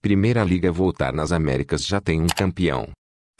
Primeira Liga voltar nas Américas já tem um campeão.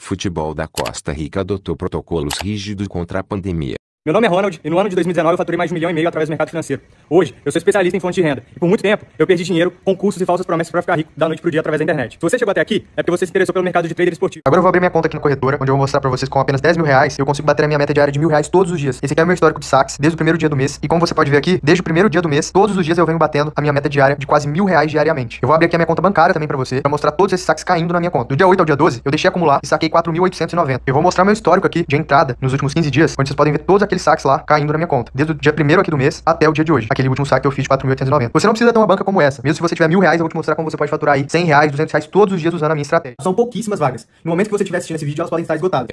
Futebol da Costa Rica adotou protocolos rígidos contra a pandemia. Meu nome é Ronald e no ano de 2019 eu faturei mais de 1,5 milhão através do mercado financeiro. Hoje, eu sou especialista em fonte de renda e por muito tempo eu perdi dinheiro com cursos e falsas promessas para ficar rico da noite pro dia através da internet. Se você chegou até aqui, é porque você se interessou pelo mercado de trader esportivo. Agora eu vou abrir minha conta aqui na corretora, onde eu vou mostrar pra vocês com apenas 10 mil reais eu consigo bater a minha meta diária de R$ 1.000 todos os dias. Esse aqui é o meu histórico de saques desde o primeiro dia do mês e como você pode ver aqui, desde o primeiro dia do mês, todos os dias eu venho batendo a minha meta diária de quase R$ 1.000 diariamente. Eu vou abrir aqui a minha conta bancária também pra você, pra mostrar todos esses saques caindo na minha conta. Do dia 8 ao dia 12, eu deixei acumular e saquei 4.890. Eu vou mostrar meu histórico aqui de entrada nos últimos 15 dias, onde vocês podem ver todos aqueles saques lá caindo na minha conta. Desde o dia 1º aqui do mês até o dia de hoje. Aquele último saque que eu fiz de 4.890. Você não precisa ter uma banca como essa. Mesmo se você tiver R$ 1.000, eu vou te mostrar como você pode faturar aí R$ 100, R$ 200 todos os dias usando a minha estratégia. São pouquíssimas vagas. No momento que você estiver assistindo esse vídeo, elas podem estar esgotadas.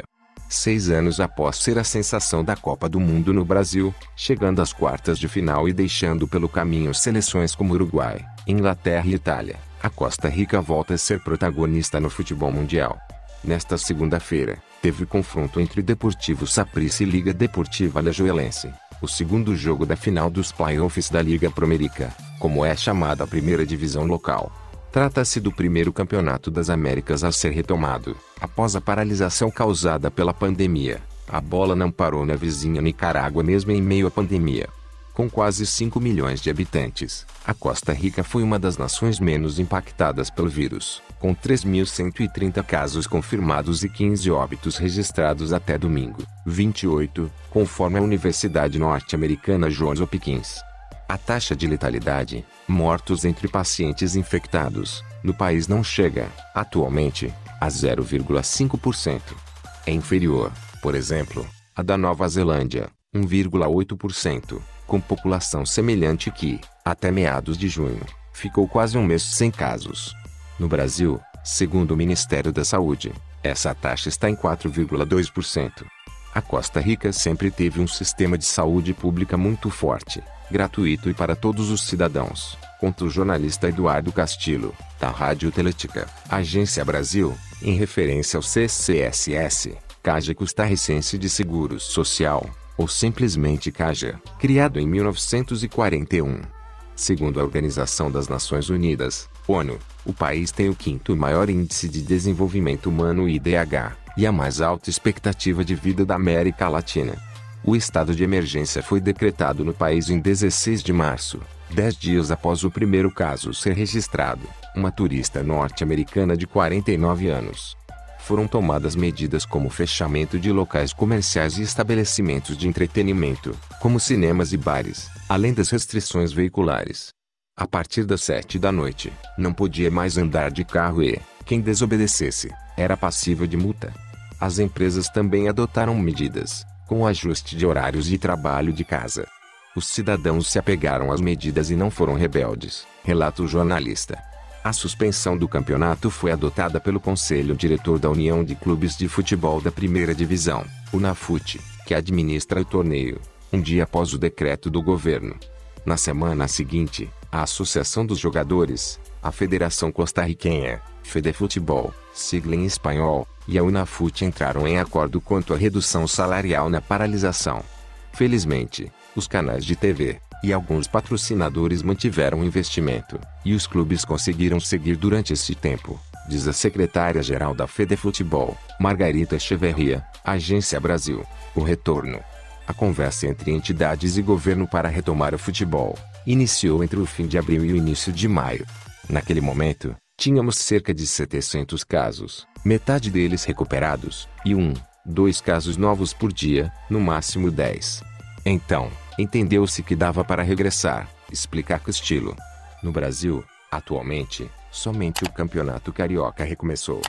6 anos após ser a sensação da Copa do Mundo no Brasil, chegando às quartas de final e deixando pelo caminho seleções como Uruguai, Inglaterra e Itália, a Costa Rica volta a ser protagonista no futebol mundial. Nesta segunda-feira, teve confronto entre Deportivo Saprissa e Liga Deportiva Alajuelense, o segundo jogo da final dos playoffs da Liga Promérica, como é chamada a primeira divisão local. Trata-se do primeiro campeonato das Américas a ser retomado, após a paralisação causada pela pandemia. A bola não parou na vizinha Nicarágua mesmo em meio à pandemia. Com quase 5 milhões de habitantes, a Costa Rica foi uma das nações menos impactadas pelo vírus, com 3.130 casos confirmados e 15 óbitos registrados até domingo, 28, conforme a Universidade Norte-Americana Johns Hopkins. A taxa de letalidade, mortos entre pacientes infectados, no país não chega, atualmente, a 0,5%. É inferior, por exemplo, à da Nova Zelândia, 1,8%. Com população semelhante que, até meados de junho, ficou quase um mês sem casos. No Brasil, segundo o Ministério da Saúde, essa taxa está em 4,2%. A Costa Rica sempre teve um sistema de saúde pública muito forte, gratuito e para todos os cidadãos, conta o jornalista Eduardo Castillo, da Rádio Teletica, Agência Brasil, em referência ao CCSS, Caixa Costarricense de Seguros Social, ou simplesmente CAGEA, criado em 1941. Segundo a Organização das Nações Unidas, ONU, o país tem o quinto maior índice de desenvolvimento humano IDH, e a mais alta expectativa de vida da América Latina. O estado de emergência foi decretado no país em 16 de março, 10 dias após o primeiro caso ser registrado, uma turista norte-americana de 49 anos. Foram tomadas medidas como o fechamento de locais comerciais e estabelecimentos de entretenimento, como cinemas e bares, além das restrições veiculares. A partir das 7 da noite, não podia mais andar de carro e, quem desobedecesse, era passível de multa. As empresas também adotaram medidas, com o ajuste de horários de trabalho de casa. Os cidadãos se apegaram às medidas e não foram rebeldes, relata o jornalista. A suspensão do campeonato foi adotada pelo Conselho Diretor da União de Clubes de Futebol da Primeira Divisão, UNAFUT, que administra o torneio, um dia após o decreto do governo. Na semana seguinte, a Associação dos Jogadores, a Federação Costarriquenha, FedeFutebol, sigla em espanhol, e a UNAFUT entraram em acordo quanto à redução salarial na paralisação. Felizmente, os canais de TV e alguns patrocinadores mantiveram o investimento, e os clubes conseguiram seguir durante esse tempo, diz a secretária-geral da FedeFutebol, Margarita Echeverria, Agência Brasil. O retorno. A conversa entre entidades e governo para retomar o futebol iniciou entre o fim de abril e o início de maio. Naquele momento, tínhamos cerca de 700 casos, metade deles recuperados, e 2 casos novos por dia, no máximo 10. Então, entendeu-se que dava para regressar, explica Castillo. No Brasil, atualmente, somente o Campeonato Carioca recomeçou.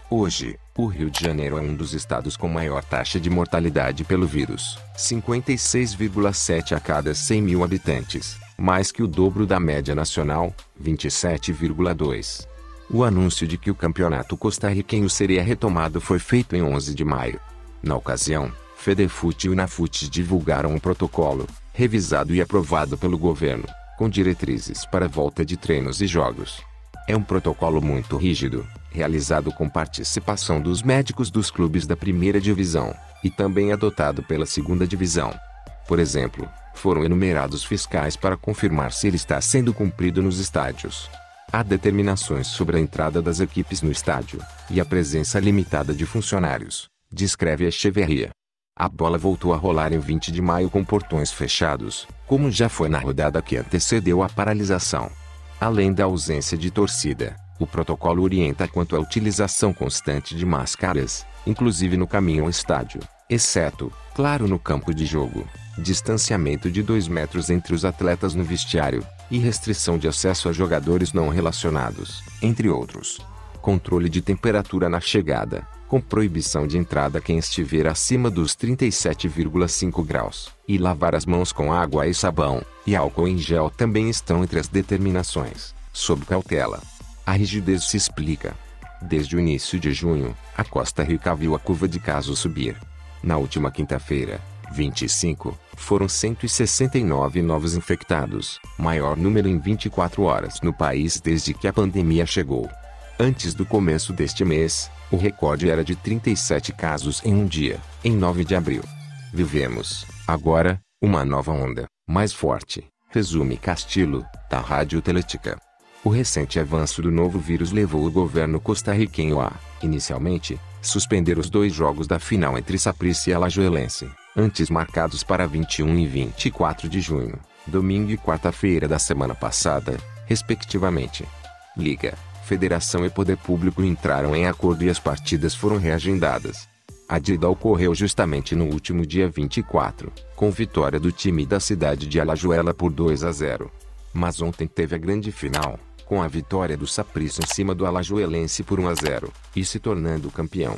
Hoje, o Rio de Janeiro é um dos estados com maior taxa de mortalidade pelo vírus, 56,7 a cada 100 mil habitantes, mais que o dobro da média nacional, 27,2. O anúncio de que o campeonato costarriquenho seria retomado foi feito em 11 de maio. Na ocasião, FedeFut e UNAFUT divulgaram um protocolo, revisado e aprovado pelo governo, com diretrizes para a volta de treinos e jogos. É um protocolo muito rígido, realizado com participação dos médicos dos clubes da primeira divisão, e também adotado pela segunda divisão. Por exemplo, foram enumerados fiscais para confirmar se ele está sendo cumprido nos estádios. Há determinações sobre a entrada das equipes no estádio e a presença limitada de funcionários, descreve Echeverria. A bola voltou a rolar em 20 de maio com portões fechados, como já foi na rodada que antecedeu a paralisação. Além da ausência de torcida, o protocolo orienta quanto à utilização constante de máscaras, inclusive no caminho ao estádio, exceto, claro, no campo de jogo, distanciamento de 2 metros entre os atletas no vestiário, e restrição de acesso a jogadores não relacionados, entre outros. Controle de temperatura na chegada, com proibição de entrada quem estiver acima dos 37,5 graus, e lavar as mãos com água e sabão, e álcool em gel também estão entre as determinações, sob cautela. A rigidez se explica. Desde o início de junho, a Costa Rica viu a curva de casos subir. Na última quinta-feira, 25, foram 169 novos infectados, maior número em 24 horas no país desde que a pandemia chegou. Antes do começo deste mês, o recorde era de 37 casos em um dia, em 9 de abril. Vivemos, agora, uma nova onda, mais forte, resume Castillo, da Rádio Teletica. O recente avanço do novo vírus levou o governo costarriquenho a, inicialmente, suspender os 2 jogos da final entre Saprissa e Alajuelense, antes marcados para 21 e 24 de junho, domingo e quarta-feira da semana passada, respectivamente. Liga, Federação e Poder Público entraram em acordo e as partidas foram reagendadas. A dida ocorreu justamente no último dia 24, com vitória do time da cidade de Alajuela por 2-0. Mas ontem teve a grande final, com a vitória do Saprissa em cima do Alajuelense por 1-0, e se tornando campeão.